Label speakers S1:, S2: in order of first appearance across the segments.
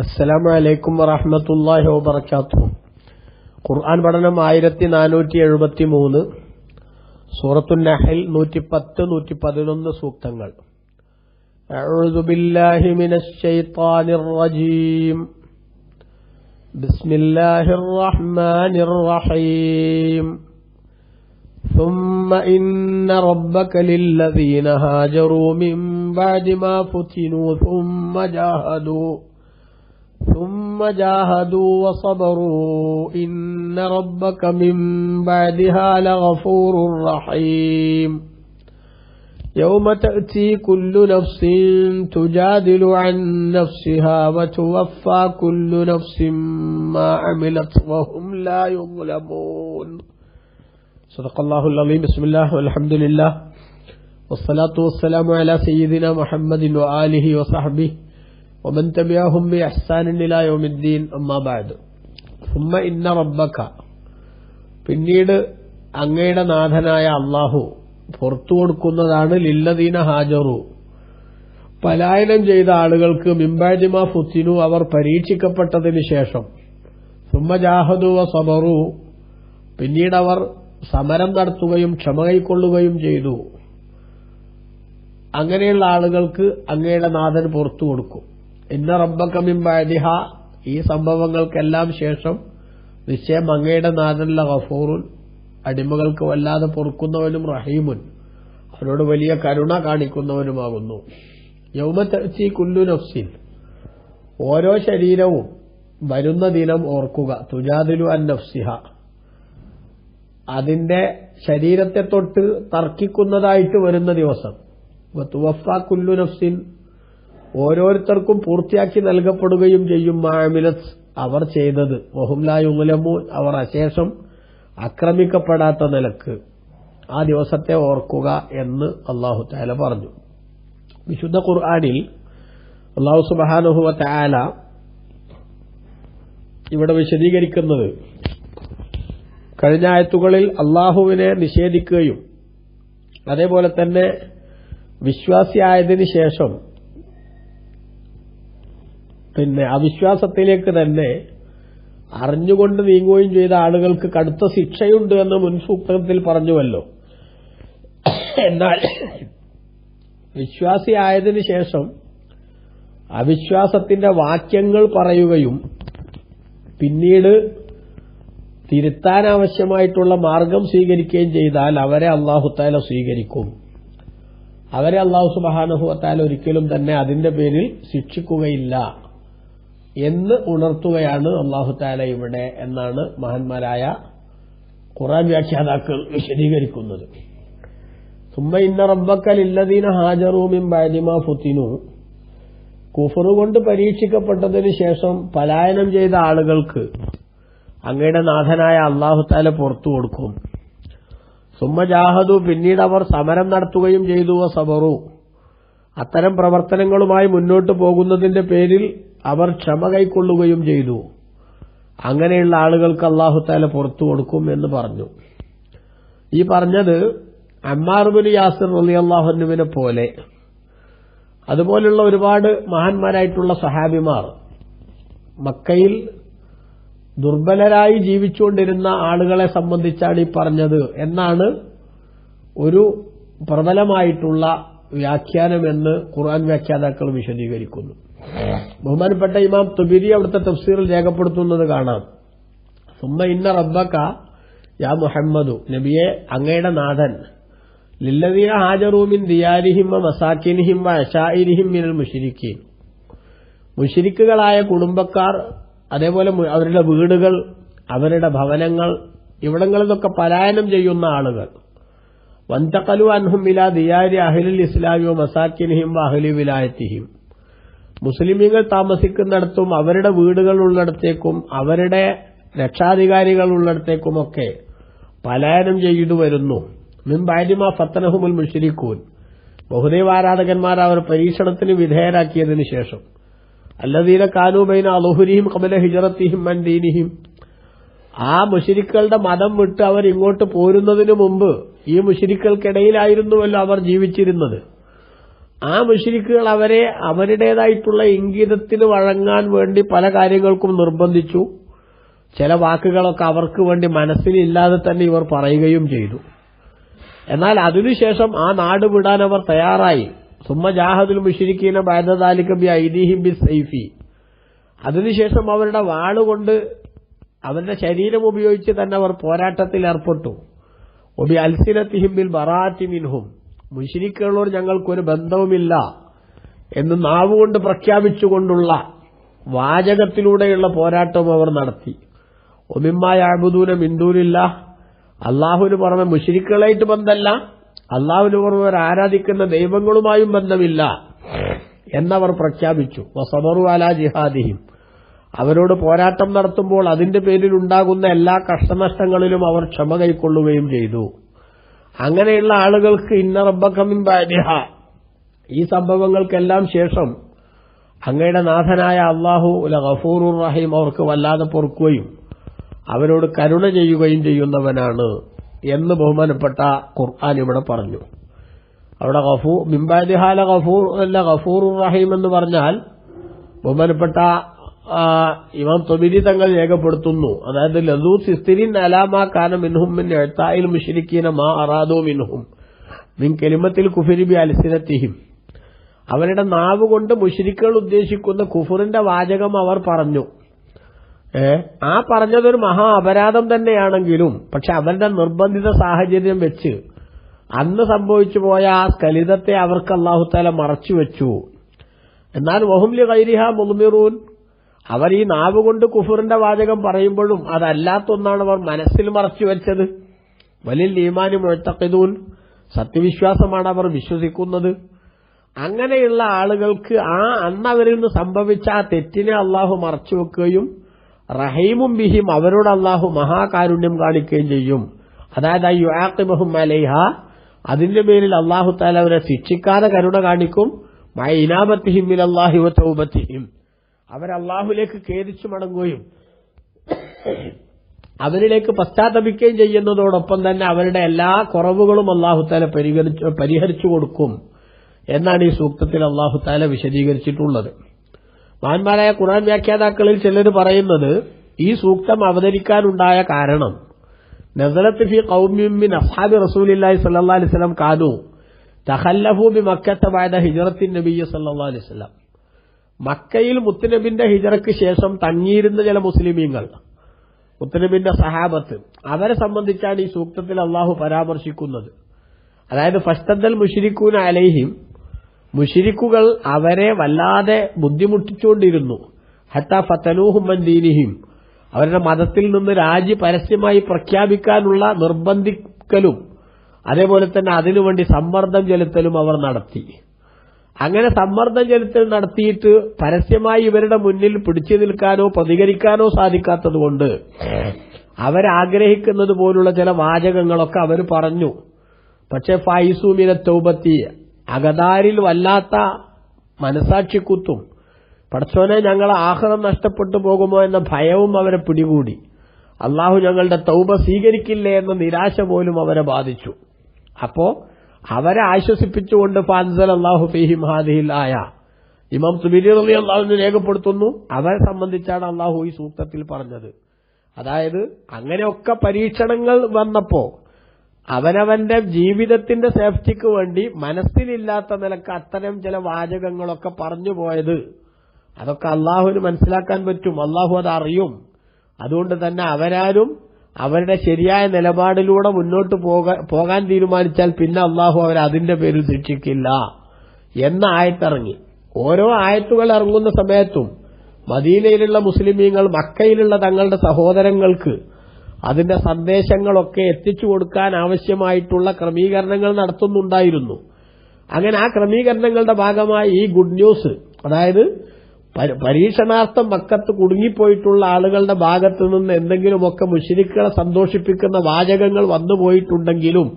S1: അസ്സലാമു അലൈക്കും വറഹ്മത്തുള്ളാഹി വബറകാതുഹു. ഖുർആൻ പഠനം 1473, സൂറത്തുൻ നഹൽ 110, 111 സൂക്തങ്ങൾ. അഊദു ബില്ലാഹി മിനശ് ശൈത്വാനിർ റജീം. ബിസ്മില്ലാഹിർ റഹ്മാനിർ റഹീം. ثم إن ربك للذين هاجروا من بعد ما فتنوا ثم جاهدوا وصبروا إن ربك من بعدها لغفور رحيم. يوم تأتي كل نفس تجادل عن نفسها وتوفى كل نفس ما عملت وهم لا يظلمون. صدق الله العظيم. بسم الله والحمد لله والصلاة والسلام على سيدنا محمد وآله وصحبه ومن تبعهم بإحسان إلى يوم الدين. أما بعد. ثم إن ربك, പിന്നീട് അങ്ങയുടെ നാഥനായ അല്ലാഹു പുറത്തു കൊടുക്കുന്നതാണ് ലില്ലദീന ഹാജറു, പലായനം ചെയ്ത ആളുകൾക്ക്, മിംബഅദി മാ ഫുത്തിനു, അവർ പരീക്ഷിക്കപ്പെട്ടതിന് ശേഷം, സുമ്മ ജാഹദു വസബറു, പിന്നീട് അവർ സമരം നടത്തുകയും ക്ഷമ കൈക്കൊള്ളുകയും ചെയ്തു. അങ്ങനെയുള്ള ആളുകൾക്ക് അങ്ങയുടെ നാഥൻ പുറത്തു കൊടുക്കും. ഇന്ന റബ്ബക മിൻ ബഅദിഹ, ഈ സംഭവങ്ങൾക്കെല്ലാം ശേഷം നിശ്ചയം അങ്ങയുടെ നാഥൻ ലഗഫൂറുൻ, അടിമകൾക്ക് വല്ലാതെ പൊറുക്കുന്നവനും, റഹീമുൻ, അവരോട് വലിയ കരുണ കാണിക്കുന്നവനുമാകുന്നു. യൗമ തഅതി കുല്ലു നഫ്സിൻ, ഓരോ ശരീരവും വരുന്ന ദിനം ഓർക്കുക. തുജാദിലു അൻ നഫ്സിഹ, അതിന്റെ ശരീരത്തെ തൊട്ട് തർക്കിക്കുന്നതായിട്ട് വരുന്ന ദിവസം. വതുവഫ കുല്ലു നഫ്സിൻ, ഓരോരുത്തർക്കും പൂർത്തിയാക്കി നൽകപ്പെടുകയും ചെയ്യും. മാഅമിലത്ത്, അവർ ചെയ്തത്. വഹും ലാ യുഗ്ലമൂൻ, അവർ അശേഷം ആക്രമിക്കപ്പെടാത്ത നിലക്ക് ആ ദിവസത്തെ ഓർക്കുക എന്ന് അല്ലാഹു തആല പറഞ്ഞു. വിശുദ്ധ ഖുർആനിൽ അല്ലാഹു സുബ്ഹാനഹു വ തആല ഇവിടെ വിശദീകരിക്കുന്നത്, കഴിഞ്ഞ ആയത്തുകളിൽ അല്ലാഹുവിനെ നിഷേധിക്കുകയും അതേപോലെ തന്നെ വിശ്വാസിയായതിനു ശേഷം അവിശ്വാസത്തിലേക്ക് തന്നെ അറിഞ്ഞുകൊണ്ട് നീങ്ങുകയും ചെയ്ത ആളുകൾക്ക് കടുത്ത ശിക്ഷയുണ്ട് എന്ന് മുൻസൂക്തത്തിൽ പറഞ്ഞുവല്ലോ. എന്നാൽ വിശ്വാസിയായതിനു ശേഷം അവിശ്വാസത്തിന്റെ വാക്യങ്ങൾ പറയുകയും പിന്നീട് തിരുത്താനാവശ്യമായിട്ടുള്ള മാർഗം സ്വീകരിക്കുകയും ചെയ്താൽ അവരെ അല്ലാഹു തആല സ്വീകരിക്കും. അവരെ അല്ലാഹു സുബ്ഹാനഹു വ തആല ഒരിക്കലും തന്നെ അതിന്റെ പേരിൽ ശിക്ഷിക്കുകയില്ല എന്ന് ഉണർത്തുകയാണ് അല്ലാഹു തആല ഇവിടെ എന്നാണ് മഹാന്മാരായ ഖുർആൻ വ്യാഖ്യാതാക്കൾ വിശദീകരിക്കുന്നത്. സുമ്മ ഇന്ന റബ്ബക ലില്ലദീന ഹാജറൂ മിൻ ബഅദി മാ ഫുതിനു, കുഫർ കൊണ്ട് പരീക്ഷിക്കപ്പെട്ടതിനു ശേഷം പലായനം ചെയ്ത ആളുകൾക്ക് അങ്ങയുടെ നാഥനായ അല്ലാഹു തആല പുറത്തു കൊടുക്കും. സുമ്മ ജാഹദു, പിന്നീട് അവർ സമരം നടത്തുകയും ചെയ്തു. വസബറു, അത്തരം പ്രവർത്തനങ്ങളുമായി മുന്നോട്ട് പോകുന്നതിന്റെ പേരിൽ അവർ ക്ഷമ കൈക്കൊള്ളുകയും ചെയ്തു. അങ്ങനെയുള്ള ആളുകൾക്ക് അല്ലാഹു തആല പുറത്തു കൊടുക്കും എന്ന് പറഞ്ഞു. ഈ പറഞ്ഞത് അമ്മാർ ഇബ്നു യാസിർ റളിയല്ലാഹു അൻഹുവിനെ പോലെ അതുപോലുള്ള ഒരുപാട് മഹാന്മാരായിട്ടുള്ള സഹാബിമാർ മക്കയിൽ ദുർബലരായി ജീവിച്ചുകൊണ്ടിരുന്ന ആളുകളെ സംബന്ധിച്ചാണ് ഈ പറഞ്ഞത് എന്നാണ് ഒരു പ്രബലമായിട്ടുള്ള വ്യാഖ്യാനമെന്ന് ഖുർആൻ വ്യാഖ്യാതാക്കൾ വിശദീകരിക്കുന്നു. ബഹുമാനപ്പെട്ട ഇമാം തുബിരി അവിടുത്തെ തഫ്സീറിൽ രേഖപ്പെടുത്തുന്നത് കാണാം. സുമ്മ ഇന്ന റബ്ബക യാ മുഹമ്മദു, നബിയെ അങ്ങയുടെ നാഥൻ, ലില്ലദീന ഹാജറൂ മിൻ ദിയാരിഹിം വ മസാകിനിഹിം വ അശാഇരിഹിം മിനൽ മുശ്രിക്കീൻ, മുശ്രിക്കുകളായ കുടുംബക്കാർ, അതേപോലെ അവരുടെ വീടുകൾ, അവരുടെ ഭവനങ്ങൾ, ഇവിടങ്ങളിൽ നിന്നൊക്കെ പലായനം ചെയ്യുന്ന ആളുകൾ. വന്തഖലു അൻഹും ഇലാ ദിയാരി അഹ്ലിൽ ഇസ്ലാമി വ മസാകിനിഹിം വ അഹ്ലി വിലായത്തിഹിം, മുസ്ലിമീങ്ങൾ താമസിക്കുന്നിടത്തും അവരുടെ വീടുകൾ ഉള്ളിടത്തേക്കും അവരുടെ രക്ഷാധികാരികൾ ഉള്ളിടത്തേക്കുമൊക്കെ പലായനം ചെയ്തു വരുന്നു. മിൻ ബഅദി മാ ഫതനഹുമുൽ മുശ്രികൂൻ, ബഹുദൈവാരാധകന്മാർ അവർ പരീക്ഷണത്തിന് വിധേയരാക്കിയതിനു ശേഷം. അല്ലദീന കാനൂ ബൈന അളുഹുരിഹിം ഖബല ഹിജ്റത്തിഹിം അൻ ദീനിഹിം, ആ മുശ്രിക്കുകളുടെ മതം വിട്ട് അവർ ഇങ്ങോട്ട് പോരുന്നതിനു മുമ്പ് ഈ മുശ്രിക്കുകൾക്കിടയിലായിരുന്നുവല്ലോ അവർ ജീവിച്ചിരുന്നത്. ആ മുശ്രിക്കുകൾ അവരെ അവരുടേതായിട്ടുള്ള ഇംഗിതത്തിന് വഴങ്ങാൻ വേണ്ടി പല കാര്യങ്ങൾക്കും നിർബന്ധിച്ചു. ചില വാക്കുകളൊക്കെ അവർക്ക് വേണ്ടി മനസ്സിലില്ലാതെ തന്നെ ഇവർ പറയുകയും ചെയ്തു. എന്നാൽ അതിനുശേഷം ആ നാട് വിടാൻ അവർ തയ്യാറായി. സുമ്മ ജാഹദുൽ മുശ്രിക്കീന ബഅദ ദാലിക ബി ഐദീഹിം ബിസ്സൈഫി. അതിനുശേഷം അവരുടെ വാളുകൊണ്ട് അവരുടെ ശരീരം ഉപയോഗിച്ച് തന്നെ അവർ പോരാട്ടത്തിൽ ഏർപ്പെട്ടു. ഒബി അൽസിനത്തിഹിം ബിൽ ബറാഅത്തി മിൻഹും, മുശ്രിക്കുകളോട് ഞങ്ങൾക്കൊരു ബന്ധവുമില്ല എന്ന് നാവുകൊണ്ട് പ്രഖ്യാപിച്ചുകൊണ്ടുള്ള വാചകത്തിലൂടെയുള്ള പോരാട്ടവും അവർ നടത്തി. ഒമിമ്മാ യഅ്ബുദൂന മിൻ ദൂനില്ലാഹ്, അള്ളാഹുവിന് പുറമെ മുശ്രിക്കുകളായിട്ട് ബന്ധമല്ല, അള്ളാഹുവിന് പുറമെ അവർ ആരാധിക്കുന്ന ദൈവങ്ങളുമായും ബന്ധമില്ല എന്നവർ പ്രഖ്യാപിച്ചു. വസബറു അലാ ജിഹാദിഹിം, അവരോട് പോരാട്ടം നടത്തുമ്പോൾ അതിന്റെ പേരിൽ ഉണ്ടാകുന്ന എല്ലാ കഷ്ടനഷ്ടങ്ങളിലും അവർ ക്ഷമ കൈക്കൊള്ളുകയും ചെയ്തു. അങ്ങനെയുള്ള ആളുകൾക്ക് ഇന്ന റബ്ബക മിൻ ബഅദിഹ, ഈ സംഭവങ്ങൾക്കെല്ലാം ശേഷം അങ്ങയുടെ നാഥനായ അല്ലാഹു ലഗഫൂറുർ റഹീം, അവർക്ക് വല്ലാതെ പൊറുക്കുകയും അവരോട് കരുണ ചെയ്യുകയും ചെയ്യുന്നവനാണ് എന്ന് ബഹുമാനപ്പെട്ട ഖുർആൻ ഇവിടെ പറഞ്ഞു. അവിടെ മിൻ ബഅദിഹ ലഗഫൂറുർ റഹീം എന്ന് പറഞ്ഞാൽ ബഹുമാനപ്പെട്ട ഇമാം തൊബിരി തങ്ങൾ രേഖപ്പെടുത്തുന്നു. അതായത് ലദൂ സിസ്തിരിൻ അലാമാ കാന മിൻഹും മിൻ ഇഅ്താഇൽ മുശ്രിക്കീന മാ അറാദു മിൻഹും മിൻ കലിമത്തിൽ കുഫരി ബി അൽസിനത്തിഹിം, അവരുടെ നാവ് കൊണ്ട് മുശ്രിക്കുകൾ ഉദ്ദേശിക്കുന്ന കുഫറിന്റെ വാചകം അവർ പറഞ്ഞു. ആ പറഞ്ഞതൊരു മഹാ അപരാധം തന്നെയാണെങ്കിലും പക്ഷെ അവരുടെ നിർബന്ധിത സാഹചര്യം വെച്ച് അന്ന് സംഭവിച്ചു പോയ ആ സ്ഖലിതത്തെ അവർക്ക് അല്ലാഹു തആല മറച്ചുവെച്ചു. എന്നാൽ വഹും ലിഗൈരിഹ മുദ്മിറൂൻ, അവർ ഈ നാവ് കൊണ്ട് കുഫറിന്റെ വാചകം പറയുമ്പോഴും അതല്ലാത്തൊന്നാണ് അവർ മനസ്സിൽ മറച്ചുവെച്ചത്. വലിൽ ഈമാനി മുഅ്തഖിദൂൻ, സത്യവിശ്വാസമാണ് അവർ വിശ്വസിക്കുന്നത്. അങ്ങനെയുള്ള ആളുകൾക്ക് അന്ന് അവരിൽ നിന്ന് സംഭവിച്ച ആ തെറ്റിനെ അള്ളാഹു മറച്ചുവെക്കുകയും റഹീമും ബിഹിം, അവരോട് അള്ളാഹു മഹാകാരുണ്യം കാണിക്കുകയും ചെയ്യും. അതായത് യുആഖിബുഹും അലൈഹ, അതിന്റെ പേരിൽ അള്ളാഹു തആല അവരെ ശിക്ഷിക്കാതെ കരുണ കാണിക്കും. മഅ ഇനാബത്തിഹിം ഇലല്ലാഹി വ തൗബത്തിഹിം, അവരല്ലാഹുവിലേക്ക് ഖേദിച്ചു മടങ്ങുകയും അവരിലേക്ക് പശ്ചാത്തപിക്കുകയും ചെയ്യുന്നതോടൊപ്പം തന്നെ അവരുടെ എല്ലാ കുറവുകളും അള്ളാഹു തആല പരിഹരിച്ചു കൊടുക്കും എന്നാണ് ഈ സൂക്തത്തിൽ അള്ളാഹു തആല വിശദീകരിച്ചിട്ടുള്ളത്. മഹാന്മാരായ ഖുർആൻ വ്യാഖ്യാതാക്കളിൽ ചിലർ പറയുന്നത് ഈ സൂക്തം അവതരിക്കാനുണ്ടായ കാരണം നസലത്ത് ഫീ ഖൗമിൻ മിൻ അസ്ഹാബി റസൂലില്ലാഹി സ്വല്ലല്ലാഹു അലൈഹി വസല്ലം കാനൂ തഖല്ലഫൂ ബിമക്കത്ത ബഅദ ഹിജ്റത്തിൻ നബിയ്യി സ്വല്ലല്ലാഹു അലൈഹി വസല്ലം, മക്കയിൽ മുത്തുനബിന്റെ ഹിജ്റയ്ക്ക് ശേഷം തങ്ങിയിരുന്ന ചില മുസ്ലിമീങ്ങൾ, മുത്തുനബിന്റെ സഹാബത്ത്, അവരെ സംബന്ധിച്ചാണ് ഈ സൂക്തത്തിൽ അള്ളാഹു പരാമർശിക്കുന്നത്. അതായത് ഫസ്തദ്ദൽ മുശ്രിക്കൂന അലൈഹിം, മുശ്രിക്കുകൾ അവരെ വല്ലാതെ ബുദ്ധിമുട്ടിച്ചുകൊണ്ടിരുന്നു. ഹത്താ ഫതനൂഹും മൻ ദീനിഹിം, അവരുടെ മതത്തിൽ നിന്ന് രാജി പരസ്യമായി പ്രഖ്യാപിക്കാനുള്ള നിർബന്ധിക്കലും അതേപോലെ തന്നെ അതിനുവേണ്ടി സമ്മർദ്ദം ചെലുത്തലും അവർ നടത്തി. അങ്ങനെ സമ്മർദ്ദം ചെലുത്തൽ നടത്തിയിട്ട് പരസ്യമായി ഇവരുടെ മുന്നിൽ പിടിച്ചു നിൽക്കാനോ പ്രതികരിക്കാനോ സാധിക്കാത്തതുകൊണ്ട് അവരാഗ്രഹിക്കുന്നത് പോലുള്ള ചില വാചകങ്ങളൊക്കെ അവർ പറഞ്ഞു. പക്ഷെ ഫൈസൂമിന തൗബത്തി, അകതാരിൽ വല്ലാത്ത മനസാക്ഷിക്കുത്തും പടച്ചോനെ ഞങ്ങളെ ആഖിറം നഷ്ടപ്പെട്ടു പോകുമോ എന്ന ഭയവും അവരെ പിടികൂടി. അള്ളാഹു ഞങ്ങളുടെ തൗബ സ്വീകരിക്കില്ലേ എന്ന നിരാശ പോലും അവരെ ബാധിച്ചു. അപ്പോ അവരെ ആശ്വസിപ്പിച്ചുകൊണ്ട് ഫഅൻസല അല്ലാഹു ഫീഹിം ഹാദിഹിൽ ആയ, ഇമാം തുബിരി റളിയല്ലാഹു അൻഹു രേഖപ്പെടുത്തുന്നു, അവരെ സംബന്ധിച്ചാണ് അള്ളാഹു ഈ സൂക്തത്തിൽ പറഞ്ഞത്. അതായത് അങ്ങനെയൊക്കെ പരീക്ഷണങ്ങൾ വന്നപ്പോ അവനവന്റെ ജീവിതത്തിന്റെ സേഫ്റ്റിക്ക് വേണ്ടി മനസ്സിലില്ലാത്ത നിലക്ക് അത്തരം ചില വാചകങ്ങളൊക്കെ പറഞ്ഞു പോയത്, അതൊക്കെ അള്ളാഹുവിന് മനസ്സിലാക്കാൻ പറ്റും, അള്ളാഹു അത് അറിയും. അതുകൊണ്ട് തന്നെ അവരാരും അവരുടെ ശരിയായ നിലപാടിലൂടെ മുന്നോട്ട് പോകാൻ തീരുമാനിച്ചാൽ പിന്നെ അള്ളാഹു അവരെ അതിന്റെ പേരിൽ ശിക്ഷിക്കില്ല എന്ന ആയത്തിറങ്ങി. ഓരോ ആയത്തുകൾ ഇറങ്ങുന്ന സമയത്തും മദീനയിലുള്ള മുസ്ലിമീങ്ങൾ മക്കയിലുള്ള തങ്ങളുടെ സഹോദരങ്ങൾക്ക് അതിന്റെ സന്ദേശങ്ങളൊക്കെ എത്തിച്ചു കൊടുക്കാൻ ആവശ്യമായിട്ടുള്ള ക്രമീകരണങ്ങൾ നടത്തുന്നുണ്ടായിരുന്നു. അങ്ങനെ ആ ക്രമീകരണങ്ങളുടെ ഭാഗമായി ഈ ഗുഡ് ന്യൂസ്, അതായത് പരീക്ഷണാർത്ഥം മക്കത്ത് കുടുങ്ങിപ്പോയിട്ടുള്ള ആളുകളുടെ ഭാഗത്തു നിന്ന് എന്തെങ്കിലുമൊക്കെ മുശ്രിക്കുകളെ സന്തോഷിപ്പിക്കുന്ന വാചകങ്ങൾ വന്നുപോയിട്ടുണ്ടെങ്കിലും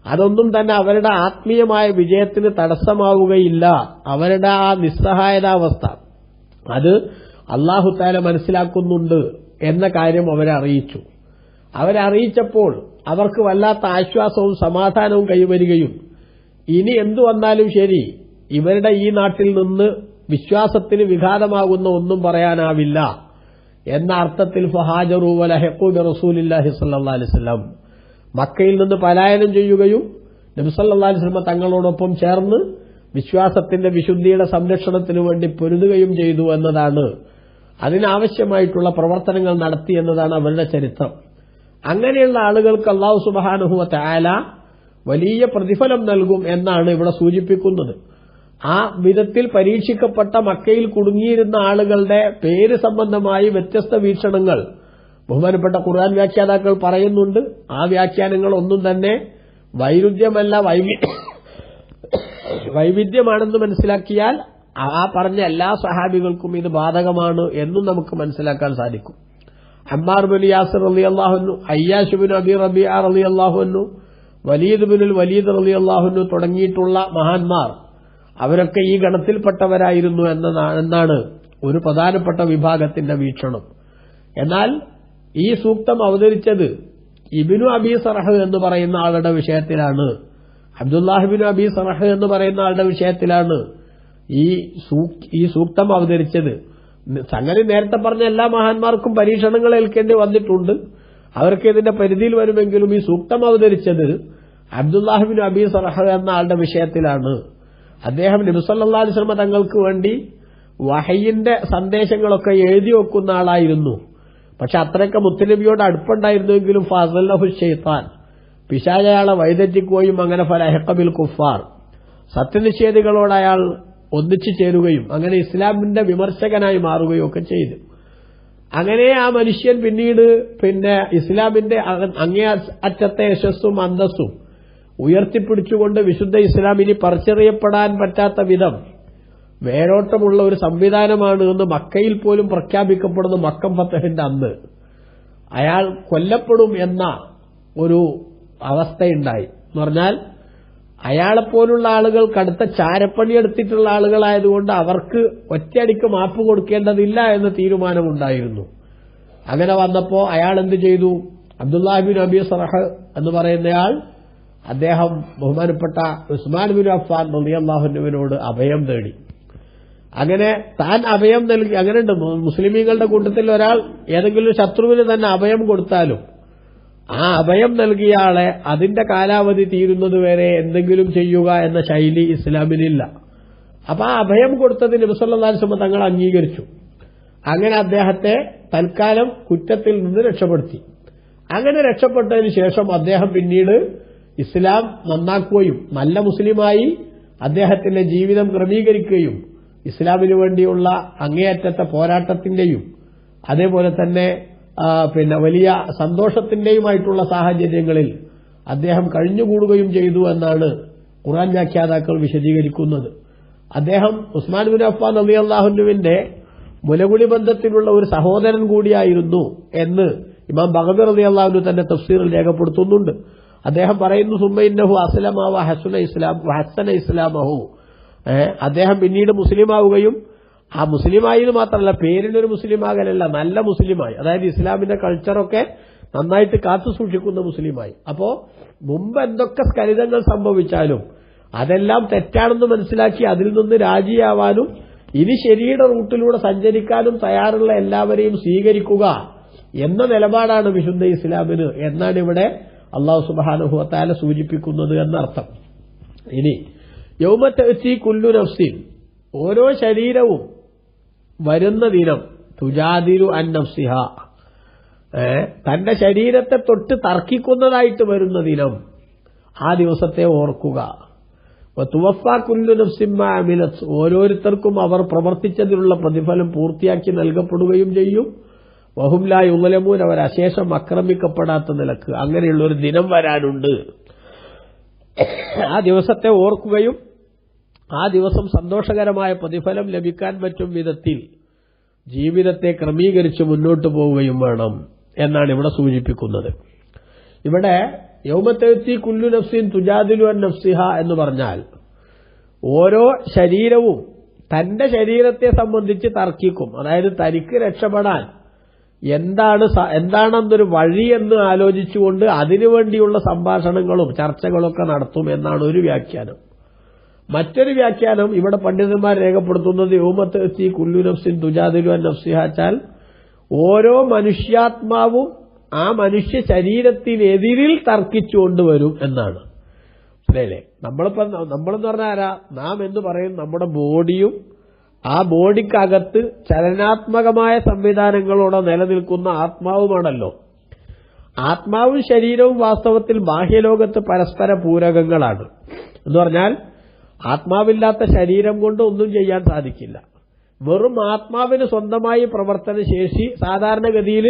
S1: അതൊന്നും തന്നെ അവരുടെ ആത്മീയമായ വിജയത്തിന് തടസ്സമാവുകയില്ല. അവരുടെ ആ നിസ്സഹായതാവസ്ഥ അത് അല്ലാഹു തആല മനസ്സിലാക്കുന്നുണ്ട് എന്ന കാര്യം അവരെ അറിയിച്ചു. അവരറിയിച്ചപ്പോൾ അവർക്ക് വല്ലാത്ത ആശ്വാസവും സമാധാനവും കൈവരികയും ഇനി എന്തു വന്നാലും ശരി ഇവരുടെ ഈ നാട്ടിൽ നിന്ന് വിശ്വാസത്തിന് വിഘാതമാകുന്ന ഒന്നും പറയാനാവില്ല എന്ന അർത്ഥത്തിൽ ഫഹാജറു വലഹഖു ബിറസൂലില്ലാഹി സ്വല്ലല്ലാഹു അലൈഹി വസല്ലം മക്കയിൽ നിന്ന് പലായനം ചെയ്യുകയും നബി സല്ലല്ലാഹു അലൈഹി വസല്ലം തങ്ങളോടൊപ്പം ചേർന്ന് വിശ്വാസത്തിന്റെ വിശുദ്ധിയുടെ സംരക്ഷണത്തിനു വേണ്ടി പൊരുതുകയും ചെയ്തു എന്നതാണ്, അതിനാവശ്യമായിട്ടുള്ള പ്രവർത്തനങ്ങൾ നടത്തി എന്നതാണ് അവരുടെ ചരിത്രം. അങ്ങനെയുള്ള ആളുകൾക്ക് അല്ലാഹു സുബ്ഹാനഹു വ തആല വലിയ പ്രതിഫലം നൽകും എന്നാണ് ഇവിടെ സൂചിപ്പിക്കുന്നത്. ആ വിധത്തിൽ പരീക്ഷിക്കപ്പെട്ട മക്കയിൽ കുടുങ്ങിയിരുന്ന ആളുകളുടെ പേര് സംബന്ധമായി വ്യത്യസ്ത വീക്ഷണങ്ങൾ ബഹുമാനപ്പെട്ട ഖുർആൻ വ്യാഖ്യാതാക്കൾ പറയുന്നുണ്ട്. ആ വ്യാഖ്യാനങ്ങൾ ഒന്നും തന്നെ വൈരുദ്ധ്യമല്ല, വൈവിധ്യമാണെന്ന് മനസ്സിലാക്കിയാൽ ആ പറഞ്ഞ എല്ലാ സഹാബികൾക്കും ഇത് ബാധകമാണ് എന്നും നമുക്ക് മനസ്സിലാക്കാൻ സാധിക്കും. അമ്മാർ ബിൻ യാസിർ റളിയല്ലാഹു അൻഹു, അയ്യാശ് ബിൻ അബി റബീഅ റളിയല്ലാഹു അൻഹു, വലീദ് ബിൻ വലീദ് റളിയല്ലാഹു അൻഹു തുടങ്ങിയിട്ടുള്ള മഹാന്മാർ അവരൊക്കെ ഈ ഗണത്തിൽപ്പെട്ടവരായിരുന്നു എന്നാണ് ഒരു പ്രധാനപ്പെട്ട വിഭാഗത്തിന്റെ വീക്ഷണം. എന്നാൽ ഈ സൂക്തം അവതരിച്ചത് ഇബ്നു അബി സർഹ് എന്ന് പറയുന്ന ആളുടെ വിഷയത്തിലാണ്, അബ്ദുല്ലാഹിബിൻ അബി സർഹ് എന്ന് പറയുന്ന ആളുടെ വിഷയത്തിലാണ് ഈ സൂക്തം അവതരിച്ചത്. സംഗതി നേരത്തെ പറഞ്ഞ എല്ലാ മഹാന്മാർക്കും പരീക്ഷണങ്ങൾ ഏൽക്കേണ്ടി വന്നിട്ടുണ്ട്, അവർക്ക് ഇതിന്റെ പരിധിയിൽ വരുമെങ്കിലും ഈ സൂക്തം അവതരിച്ചത് അബ്ദുല്ലാഹിബിൻ അബി സർഹ് എന്ന ആളുടെ വിഷയത്തിലാണ്. അദ്ദേഹം നബി സല്ലല്ലാഹു അലൈഹി വസല്ലം തങ്ങൾക്ക് വേണ്ടി വഹയിന്റെ സന്ദേശങ്ങളൊക്കെ എഴുതി വെക്കുന്ന ആളായിരുന്നു. പക്ഷെ അത്രയൊക്കെ മുത്തുനബിയോട് അടുപ്പുണ്ടായിരുന്നുവെങ്കിലും ഫസലഹു ശൈത്താൻ, പിശാച് അയാളെ വഴിതെറ്റിക്കുകയും അങ്ങനെ ഫലഹഖ ബിൽ കുഫാർ, സത്യനിഷേധികളോട് അയാൾ ഒന്നിച്ചു ചേരുകയും അങ്ങനെ ഇസ്ലാമിന്റെ വിമർശകനായി മാറുകയും ഒക്കെ ചെയ്തു. അങ്ങനെ ആ മനുഷ്യൻ പിന്നീട് ഇസ്ലാമിന്റെ അങ്ങേ അറ്റത്തെ യശസ്സും അന്തസ്സും ഉയർത്തിപ്പിടിച്ചുകൊണ്ട് വിശുദ്ധ ഇസ്ലാമിനി പറിച്ചെറിയപ്പെടാൻ പറ്റാത്ത വിധം വേരോട്ടമുള്ള ഒരു സംവിധാനമാണ് എന്ന് മക്കയിൽ പോലും പ്രഖ്യാപിക്കപ്പെടുന്ന മക്കം ഫതഹിന്റെ അന്ന് അയാൾ കൊല്ലപ്പെടും എന്ന ഒരു അവസ്ഥയുണ്ടായി. എന്ന് പറഞ്ഞാൽ അയാളെപ്പോലുള്ള ആളുകൾ കടുത്ത ചാരപ്പണിയെടുത്തിട്ടുള്ള ആളുകളായതുകൊണ്ട് അവർക്ക് ഒറ്റയടിക്ക് മാപ്പ് കൊടുക്കേണ്ടതില്ല എന്ന തീരുമാനമുണ്ടായിരുന്നു. അങ്ങനെ വന്നപ്പോ അയാൾ എന്ത് ചെയ്തു? അബ്ദുല്ലാഹിബിൻ അബി സർഹ് എന്ന് പറയുന്നയാൾ അദ്ദേഹം ബഹുമാനപ്പെട്ട ഉസ്മാൻ ബിൻ അഫ്ഫാൻ റളിയല്ലാഹു അൻഹുവിനോട് അഭയം തേടി. അങ്ങനെ താൻ അഭയം നൽകി. അങ്ങനെയുണ്ട് മുസ്ലിമീങ്ങളുടെ കൂട്ടത്തിൽ ഒരാൾ ഏതെങ്കിലും ശത്രുവിന് തന്നെ അഭയം കൊടുത്താലും ആ അഭയം നൽകിയ ആളെ അതിന്റെ കാലാവധി തീരുന്നതുവരെ എന്തെങ്കിലും ചെയ്യുക എന്ന ശൈലി ഇസ്ലാമിനില്ല. അപ്പൊ ആ അഭയം കൊടുത്തതിന് നബി സല്ലല്ലാഹു അലൈഹി വസല്ലം തങ്ങൾ അംഗീകരിച്ചു. അങ്ങനെ അദ്ദേഹത്തെ തൽക്കാലം കുറ്റത്തിൽ നിന്ന് രക്ഷപ്പെടുത്തി. അങ്ങനെ രക്ഷപ്പെട്ടതിന് ശേഷം അദ്ദേഹം പിന്നീട് ഇസ്ലാം നന്നാക്കുകയും നല്ല മുസ്ലിമായി അദ്ദേഹത്തിന്റെ ജീവിതം ക്രമീകരിക്കുകയും ഇസ്ലാമിനു വേണ്ടിയുള്ള അങ്ങേയറ്റത്തെ പോരാട്ടത്തിന്റെയും അതേപോലെ തന്നെ വലിയ സന്തോഷത്തിന്റെയുമായിട്ടുള്ള സാഹചര്യങ്ങളിൽ അദ്ദേഹം കഴിഞ്ഞുകൂടുകയും ചെയ്തു എന്നാണ് ഖുർആൻ വ്യാഖ്യാതാക്കൾ വിശദീകരിക്കുന്നത്. അദ്ദേഹം ഉസ്മാൻ ബിൻ അഫ്ഫാൻ റളിയല്ലാഹു അൻഹുവിന്റെ മുലകുടി ബന്ധത്തിലുള്ള ഒരു സഹോദരൻ കൂടിയായിരുന്നു എന്ന് ഇമാം ബഗവി റളിയല്ലാഹു അൻഹു തന്റെ തഫ്സീറിൽ രേഖപ്പെടുത്തുന്നുണ്ട്. അദ്ദേഹം പറയുന്നു, സുമ്മ ഇന്നഹു അസ്ലമ വഹസന ഇസ്ലാമഹു, അദ്ദേഹം പിന്നീട് മുസ്ലിമാവുകയും ആ മുസ്ലിമായെന്ന് മാത്രമല്ല പേരിനൊരു മുസ്ലിമാകലല്ല, നല്ല മുസ്ലിമായി, അതായത് ഇസ്ലാമിന്റെ കൾച്ചറൊക്കെ നന്നായിട്ട് കാത്തു സൂക്ഷിക്കുന്ന മുസ്ലിമായി. അപ്പോ മുമ്പ് എന്തൊക്കെ സ്ഖലിതങ്ങൾ സംഭവിച്ചാലും അതെല്ലാം തെറ്റാണെന്ന് മനസ്സിലാക്കി അതിൽ നിന്ന് രാജിയാവാനും ഇനി ശരിയുടെ റൂട്ടിലൂടെ സഞ്ചരിക്കാനും തയ്യാറുള്ള എല്ലാവരെയും സ്വീകരിക്കുക എന്ന നിലപാടാണ് വിശുദ്ധ ഇസ്ലാമിന് എന്നാണ് ഇവിടെ അല്ലാഹു സുബ്ഹാനഹു വ തആല സൂചിപ്പിക്കുന്നത് എന്നർത്ഥം. ഇനി യൗമ തഅതി കുല്ലു നഫ്സിൻ, ഓരോ ശരീരവും വരുന്ന ദിനം, തുജാദിലു അൻ നഫ്സിഹ, തന്റെ ശരീരത്തെ തൊട്ട് തർക്കിക്കുന്നതായിട്ട് വരുന്ന ദിനം, ആ ദിവസത്തെ ഓർക്കുക. തുവഫാ കുല്ലു നഫ്സിൻ മാ അമിലത്, ഓരോരുത്തർക്കും അവർ പ്രവർത്തിച്ചതിനുള്ള പ്രതിഫലം പൂർത്തിയാക്കി നൽകപ്പെടുകയും ചെയ്യും. വഹും ലാ യുളമൂൻ, അവർ അശേഷം ആക്രമിക്കപ്പെടാത്ത നിലക്ക്. അങ്ങനെയുള്ള ഒരു ദിനം വരാനുണ്ട്. ആ ദിവസത്തെ ഓർക്കുകയും ആ ദിവസം സന്തോഷകരമായ പ്രതിഫലം ലഭിക്കാൻ പറ്റും വിധത്തിൽ ജീവിതത്തെ ക്രമീകരിച്ച് മുന്നോട്ടു പോവുകയും വേണം എന്നാണ് ഇവിടെ സൂചിപ്പിക്കുന്നത്. ഇവിടെ യൗമത്തഅതി കുല്ലു നഫ്സിൻ തുജാദിലു അൻ നഫ്സിഹ എന്ന് പറഞ്ഞാൽ ഓരോ ശരീരവും തന്റെ ശരീരത്തെ സംബന്ധിച്ച് തർക്കിക്കും. അതായത് തനിക്ക് രക്ഷപ്പെടാൻ എന്താണെന്നൊരു വഴിയെന്ന് ആലോചിച്ചുകൊണ്ട് അതിനുവേണ്ടിയുള്ള സംഭാഷണങ്ങളും ചർച്ചകളൊക്കെ നടത്തും എന്നാണ് ഒരു വ്യാഖ്യാനം. മറ്റൊരു വ്യാഖ്യാനം ഇവിടെ പണ്ഡിതന്മാർ രേഖപ്പെടുത്തുന്നത് യൗമത്ത് കുല്ലു നഫ്സിൻ തുജാദിലു അൻ നഫ്സിഹാച്ചാൽ ഓരോ മനുഷ്യാത്മാവും ആ മനുഷ്യ ശരീരത്തിനെതിരിൽ തർക്കിച്ചുകൊണ്ടുവരും എന്നാണ്. അല്ലേ? നമ്മളെന്ന് പറഞ്ഞാൽ ആരാ? നാം എന്ന് പറയും നമ്മുടെ ബോഡിയും ആ ബോഡിക്കകത്ത് ചലനാത്മകമായ സംവിധാനങ്ങളോടെ നിലനിൽക്കുന്ന ആത്മാവുമാണല്ലോ. ആത്മാവും ശരീരവും വാസ്തവത്തിൽ ബാഹ്യലോകത്ത് പരസ്പര പൂരകങ്ങളാണ്. എന്ന് പറഞ്ഞാൽ ആത്മാവില്ലാത്ത ശരീരം കൊണ്ട് ഒന്നും ചെയ്യാൻ സാധിക്കില്ല. വെറും ആത്മാവിന് സ്വന്തമായി പ്രവർത്തന ശേഷി സാധാരണഗതിയിൽ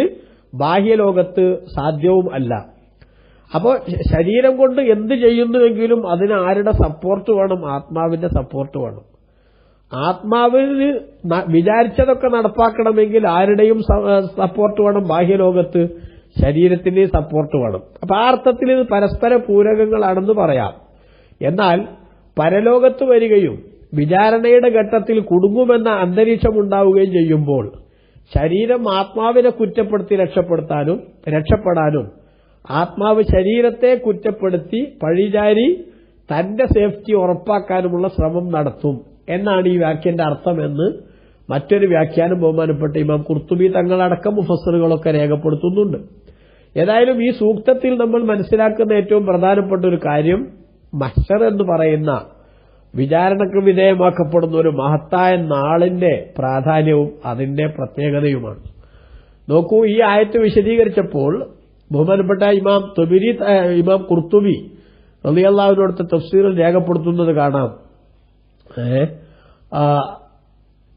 S1: ബാഹ്യലോകത്ത് സാധ്യവും അല്ല. അപ്പോൾ ശരീരം കൊണ്ട് എന്ത് ചെയ്യുന്നുവെങ്കിലും അതിന് ആരുടെ സപ്പോർട്ട് വേണം? ആത്മാവിന്റെ സപ്പോർട്ട് വേണം. ആത്മാവിന് വിചാരിച്ചതൊക്കെ നടപ്പാക്കണമെങ്കിൽ ആരുടെയും സപ്പോർട്ട് വേണം? ബാഹ്യലോകത്ത് ശരീരത്തിന് സപ്പോർട്ട് വേണം. അപ്പൊ ആ അർത്ഥത്തിൽ ഇത് പരസ്പര പൂരകങ്ങളാണെന്ന് പറയാം. എന്നാൽ പരലോകത്ത് വരികയും വിചാരണയുടെ ഘട്ടത്തിൽ കുടുങ്ങുമെന്ന അന്തരീക്ഷം ഉണ്ടാവുകയും ചെയ്യുമ്പോൾ ശരീരം ആത്മാവിനെ കുറ്റപ്പെടുത്തി രക്ഷപ്പെടാനും ആത്മാവ് ശരീരത്തെ കുറ്റപ്പെടുത്തി പഴിചാരി തന്റെ സേഫ്റ്റി ഉറപ്പാക്കാനുമുള്ള ശ്രമം നടത്തും എന്നാണ് ഈ വാക്യന്റെ അർത്ഥമെന്ന് മറ്റൊരു വ്യാഖ്യാനം ബഹുമാനപ്പെട്ട ഇമാം ഖുർത്തുബി തങ്ങളടക്കം മുഫസ്സിറുകളൊക്കെ രേഖപ്പെടുത്തുന്നുണ്ട്. ഏതായാലും ഈ സൂക്തത്തിൽ നമ്മൾ മനസ്സിലാക്കുന്ന ഏറ്റവും പ്രധാനപ്പെട്ട ഒരു കാര്യം മഹ്ശർ എന്ന് പറയുന്ന വിചാരണക്ക് വിധേയമാക്കപ്പെടുന്ന ഒരു മഹത്തായ നാളിന്റെ പ്രാധാന്യവും അതിന്റെ പ്രത്യേകതയുമാണ്. നോക്കൂ, ഈ ആയത്ത് വിശദീകരിച്ചപ്പോൾ ബഹുമാനപ്പെട്ട ഇമാം ഖുർത്തുബി റളിയല്ലാഹുവിനോടുത്ത തഫ്സീറിൽ രേഖപ്പെടുത്തുന്നത് കാണാം.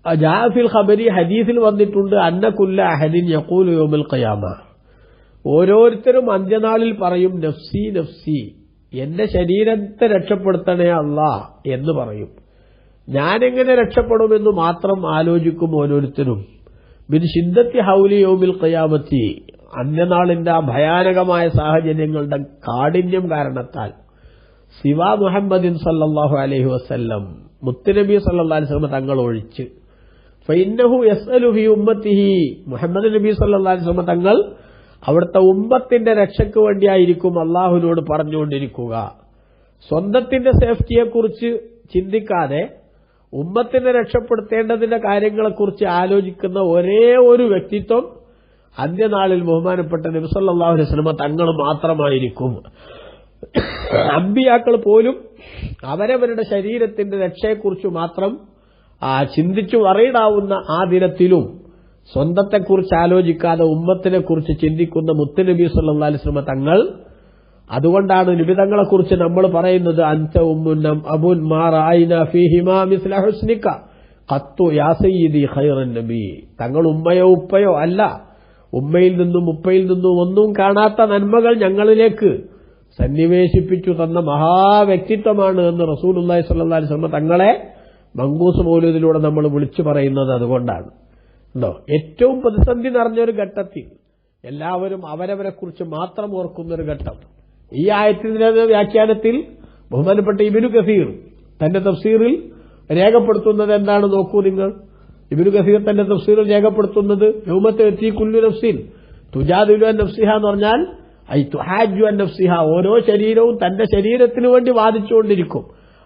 S1: ജാഅഫിൽ ഖബരി ഹദീസിൽ വന്നിട്ടുണ്ട് അന്ന കുല്ല അഹദിൻ യഖൂലു യൗമൽ ഖിയാമ, ഓരോരുത്തരും അന്ത്യനാളിൽ പറയും നഫ്സി നഫ്സി, എന്റെ ശരീരത്തെ രക്ഷപ്പെടുത്തണേ അല്ലാഹ് എന്ന് പറയും. ഞാനെങ്ങനെ രക്ഷപ്പെടുമെന്ന് മാത്രം ആലോചിക്കും ഓരോരുത്തരും. ബിൻ ശിദ്ദത്തി ഹൗലി യൗമിൽ ഖിയാമത്തി, അന്ത്യനാളിന്റെ ആ ഭയാനകമായ സാഹചര്യങ്ങളുടെ കാഠിന്യം കാരണത്താൽ സിവാ മുഹമ്മദിൻ സല്ലല്ലാഹു അലൈഹി വസല്ലം, മുത്തുനബി സല്ലല്ലാഹു അലൈഹി വസല്ലം തങ്ങൾ ഒഴിച്ച്, ഫഇന്നഹു യസ്അലു ഫി ഉമ്മത്തിഹി, മുഹമ്മദ് നബി സല്ലല്ലാഹു അലൈഹി വസല്ലം തങ്ങൾ അവിടുത്തെ ഉമ്മത്തിന്റെ രക്ഷയ്ക്ക് വേണ്ടിയായിരിക്കും അള്ളാഹുവിനോട് പറഞ്ഞുകൊണ്ടിരിക്കുക. സ്വന്തത്തിന്റെ സേഫ്റ്റിയെക്കുറിച്ച് ചിന്തിക്കാതെ ഉമ്മത്തിനെ രക്ഷപ്പെടുത്തേണ്ടതിന്റെ കാര്യങ്ങളെക്കുറിച്ച് ആലോചിക്കുന്ന ഒരേ ഒരു വ്യക്തിത്വം അന്ത്യനാളിൽ ബഹുമാനപ്പെട്ട നബി സല്ലല്ലാഹു അലൈഹി വസല്ലം തങ്ങൾ മാത്രമായിരിക്കും. അമ്പിയാക്കൾ പോലും അവരവരുടെ ശരീരത്തിന്റെ രക്ഷയെക്കുറിച്ച് മാത്രം ചിന്തിച്ചു വറയിടാവുന്ന ആ ദിനത്തിലും സ്വന്തത്തെക്കുറിച്ച് ആലോചിക്കാതെ ഉമ്മത്തിനെക്കുറിച്ച് ചിന്തിക്കുന്ന മുത്തുനബി സല്ലല്ലാഹു അലൈഹി വസല്ലം തങ്ങൾ, അതുകൊണ്ടാണ് നിബിതങ്ങളെക്കുറിച്ച് നമ്മൾ പറയുന്നത് അൻത ഉമ്മുൻ അബുൻ മാ റഅയ്നാ ഫീഹിമാ മിസ്ല ഹുസ്നിക ഖത്തു യാ സയ്യിദി ഖൈറൻ നബി. തങ്ങൾ ഉമ്മയോ ഉപ്പയോ അല്ല, ഉമ്മയിൽ നിന്നും ഉപ്പയിൽ നിന്നും ഒന്നും കാണാത്ത നന്മകൾ ഞങ്ങളിലേക്ക് സന്നിവേശിപ്പിച്ചു തന്ന മഹാവ്യക്തിത്വമാണ് എന്ന് റസൂലുള്ളാഹി സ്വല്ലല്ലാഹു അലൈഹി വസല്ലം തങ്ങളെ മങ്കൂസ് മൗലൂദിലൂടെ നമ്മൾ വിളിച്ചു പറയുന്നത് അതുകൊണ്ടാണ്. ഏറ്റവും പ്രതിസന്ധി നിറഞ്ഞൊരു ഘട്ടത്തിൽ എല്ലാവരും അവരവരെ കുറിച്ച് മാത്രം ഓർക്കുന്നൊരു ഘട്ടം. ഈ ആയത്തിന്റെ വ്യാഖ്യാനത്തിൽ ബഹുമാനപ്പെട്ട ഇബ്നു കസീർ തന്റെ തഫ്സീറിൽ രേഖപ്പെടുത്തുന്നത് എന്താണ് നോക്കൂ നിങ്ങൾ. ഇബ്നു കസീർ തന്റെ തഫ്സീറിൽ രേഖപ്പെടുത്തുന്നത് യൗമത്ത് കുല്ലു നഫ്സിൻ തുജാദിലു അൻ നഫ്സിഹ എന്ന് പറഞ്ഞാൽ ഐ തുഹാജു അൻ നഫ്സിഹ, ഓരോ ശരീരവും തന്റെ ശരീരത്തിനു വേണ്ടി വാദിച്ചുകൊണ്ടിരിക്കും.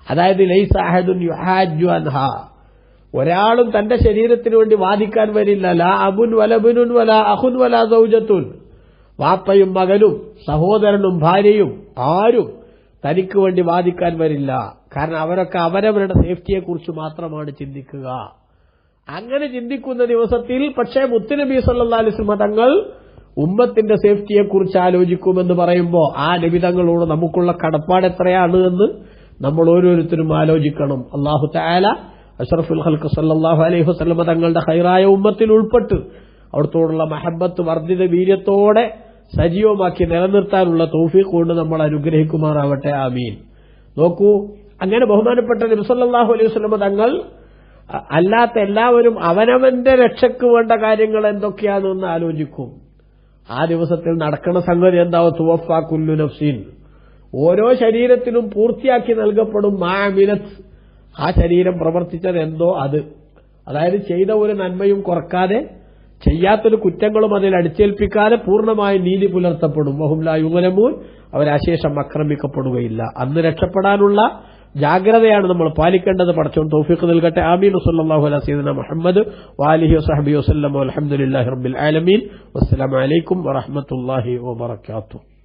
S1: അതായത് ലൈസ അഹദുൻ യുഹാജു അൻഹാ, ഒരാളും തന്റെ ശരീരത്തിനു വേണ്ടി വാദിക്കാൻ വരില്ല. ലാ അബുൻ വലബുനുൻ വലാ അഖുൻ വലാ സൗജത്തുൻ, വാപ്പയും മകനും സഹോദരനും ഭാര്യയും ആരും തനിക്ക് വേണ്ടി വാദിക്കാൻ വരില്ല. കാരണം അവരൊക്കെ അവരവരുടെ സേഫ്റ്റിയെക്കുറിച്ച് മാത്രമാണ് ചിന്തിക്കുക. അങ്ങനെ ചിന്തിക്കുന്ന ദിവസത്തിൽ പക്ഷേ മുത്തുനബി സല്ലല്ലാഹു അലൈഹി വസല്ലം തങ്ങൾ ഉമ്മത്തിന്റെ സേഫ്റ്റിയെക്കുറിച്ച് ആലോചിക്കുമെന്ന് പറയുമ്പോൾ ആ നബി തങ്ങളോട് നമുക്കുള്ള കടപ്പാട് എത്രയാണ് എന്ന് നമ്മൾ ഓരോരുത്തരും ആലോചിക്കണം. അല്ലാഹു തആല അഷ്റഫുൽ ഖൽഖ് സല്ലല്ലാഹു അലൈഹി വസല്ലം തങ്ങളുടെ ഖൈറായ ഉമ്മത്തിൽ ഉൾപ്പെട്ട് അവിടത്തോടുള്ള മഹബത്ത് വർദ്ധിത വീര്യത്തോടെ സജീവമാക്കി നിലനിർത്താനുള്ള തൗഫീഖ് കൊണ്ട് നമ്മൾ അനുഗ്രഹിക്കുമാറാവട്ടെ. ആമീൻ. നോക്കൂ, അങ്ങനെ ബഹുമാനപ്പെട്ട നബി സല്ലല്ലാഹു അലൈഹി വസല്ലം തങ്ങൾ അല്ലാത്ത എല്ലാവരും അവനവന്റെ രക്ഷയ്ക്ക് വേണ്ട കാര്യങ്ങൾ എന്തൊക്കെയാണെന്ന് ആലോചിക്കും. ആ ദിവസത്തിൽ നടക്കുന്ന സംഗതി എന്താവും? തുവഫാ കുല്ലു നഫ്സിൻ, ഓരോ ശരീരത്തിനും പൂർത്തിയാക്കി നൽകപ്പെടും മാഅമിലത്ത്, ആ ശരീരം പ്രവർത്തിച്ചത് എന്തോ അത്. അതായത് ചെയ്ത ഒരു നന്മയും കുറക്കാതെ ചെയ്യാത്തൊരു കുറ്റങ്ങളും അതിൽ അടിച്ചേൽപ്പിക്കാതെ പൂർണ്ണമായി നീതി പുലർത്തപ്പെടും. വഹും ലാ യുഗ്ലമൂൻ, അവരശേഷം ആക്രമിക്കപ്പെടുകയില്ല. അന്ന് രക്ഷപ്പെടാനുള്ള ജാഗ്രതയാണ് നമ്മൾ പാലിക്കേണ്ടത്. പടച്ചോൻ തൗഫീഖ് നൽകട്ടെ. ആമീൻ. സല്ലല്ലാഹു അലാ സയ്യിദിനാ മുഹമ്മദ് വആലിഹി വസഹ്ബിഹി വസല്ലം. വൽഹംദുലില്ലാഹി റബ്ബിൽ ആലമീൻ. വസ്സലാമു അലൈക്കും വറഹ്മത്തുള്ളാഹി വബറകാതുഹു.